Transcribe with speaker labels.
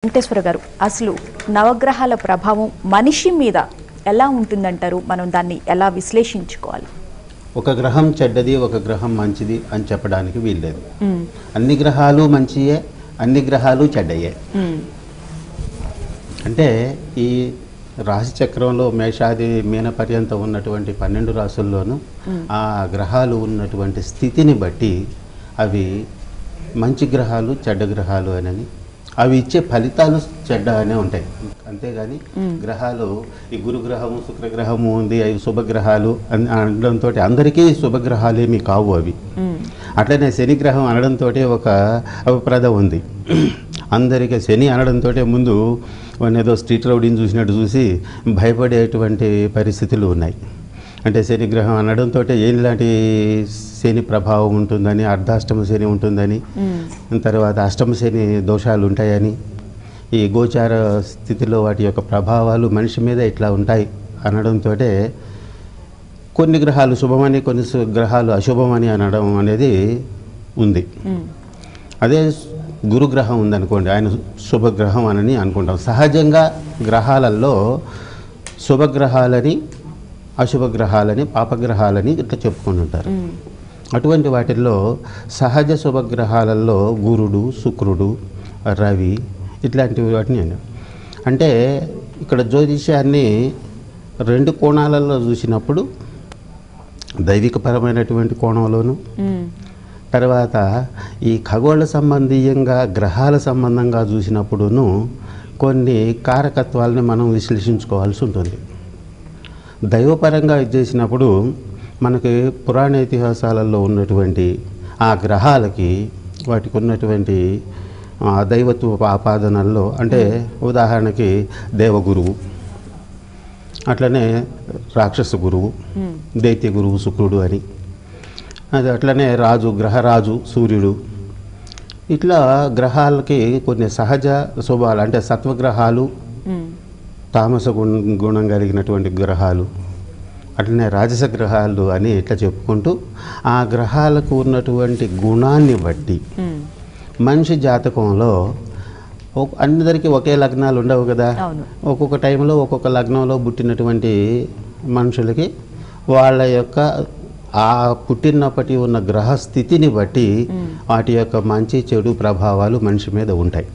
Speaker 1: వెంకటేశ్వర గారు, అసలు నవగ్రహాల ప్రభావం మనిషి మీద ఎలా ఉంటుందంటారు? మనం దాన్ని ఎలా విశ్లేషించుకోవాలి?
Speaker 2: ఒక గ్రహం చెడ్డది, ఒక గ్రహం మంచిది అని చెప్పడానికి వీల్లేదు. అన్ని గ్రహాలు మంచియే, అన్ని గ్రహాలు చెడ్డయే. అంటే ఈ రాశి చక్రంలో మేషాది మీన పర్యంతం ఉన్నటువంటి 12 రాశుల్లోనూ ఆ గ్రహాలు ఉన్నటువంటి స్థితిని బట్టి అవి మంచి గ్రహాలు, చెడ్డ గ్రహాలు అని అవి ఇచ్చే ఫలితాలు చెడ్డ అనే ఉంటాయి. అంతేగాని గ్రహాలు ఈ గురుగ్రహము, శుక్రగ్రహము ఉంది, అవి శుభగ్రహాలు అని అనడంతో అందరికీ శుభగ్రహాలేమీ కావు అవి. అట్లనే శనిగ్రహం అనడంతో ఒక అభిప్రాయం ఉంది. అందరికీ శని అనడంతో ముందు ఏదో స్ట్రీట్ రౌడీని చూసినట్టు చూసి భయపడేటువంటి పరిస్థితులు ఉన్నాయి. అంటే శనిగ్రహం అనడంతో ఏలాంటి శని ప్రభావం ఉంటుందని, అర్ధాష్టమ శని ఉంటుందని, తర్వాత అష్టమ శని దోషాలు ఉంటాయని, ఈ గోచార స్థితిలో వాటి యొక్క ప్రభావాలు మనిషి మీద ఇట్లా ఉంటాయి అనడంతో కొన్ని గ్రహాలు శుభమని, కొన్ని గ్రహాలు అశుభమని అనడం అనేది ఉంది. అదే గురుగ్రహం ఉందనుకోండి, ఆయన శుభగ్రహం అని అనుకుంటాం. సహజంగా గ్రహాలలో శుభగ్రహాలని, అశుభగ్రహాలని, పాపగ్రహాలని ఇట్లా చెప్పుకొని ఉంటారు. అటువంటి వాటిల్లో సహజ శుభగ్రహాలలో గురుడు, శుక్రుడు, రవి ఇట్లాంటి వాటిని అంటే ఇక్కడ జ్యోతిష్యాన్ని 2 కోణాలలో చూసినప్పుడు దైవికపరమైనటువంటి కోణంలోను, తర్వాత ఈ ఖగోళ సంబంధీయంగా గ్రహాల సంబంధంగా చూసినప్పుడును కొన్ని కారకత్వాలని మనం విశ్లేషించుకోవాల్సి ఉంటుంది. దైవపరంగా చేసినప్పుడు మనకి పురాణ ఇతిహాసాలలో ఉన్నటువంటి ఆ గ్రహాలకి వాటికి ఉన్నటువంటి దైవత్వ ఆపాదనల్లో, అంటే ఉదాహరణకి దేవగురువు, అట్లనే రాక్షస గురువు, దైత్య గురువు శుక్రుడు అని, అది అట్లనే రాజు, గ్రహరాజు సూర్యుడు, ఇట్లా గ్రహాలకి కొన్ని సహజ శుభాలు అంటే సత్వగ్రహాలు, తామస గుణం కలిగినటువంటి గ్రహాలు, అట్లనే రాజస గ్రహాలు అని ఇట్లా చెప్పుకుంటూ ఆ గ్రహాలకు ఉన్నటువంటి గుణాన్ని బట్టి మనిషి జాతకంలో అందరికీ ఒకే లగ్నాలు ఉండవు కదా. ఒక్కొక్క టైంలో ఒక్కొక్క లగ్నంలో పుట్టినటువంటి మనుషులకి వాళ్ళ యొక్క ఆ పుట్టినప్పటి ఉన్న గ్రహ స్థితిని బట్టి వాటి యొక్క మంచి చెడు ప్రభావాలు మనిషి మీద ఉంటాయి.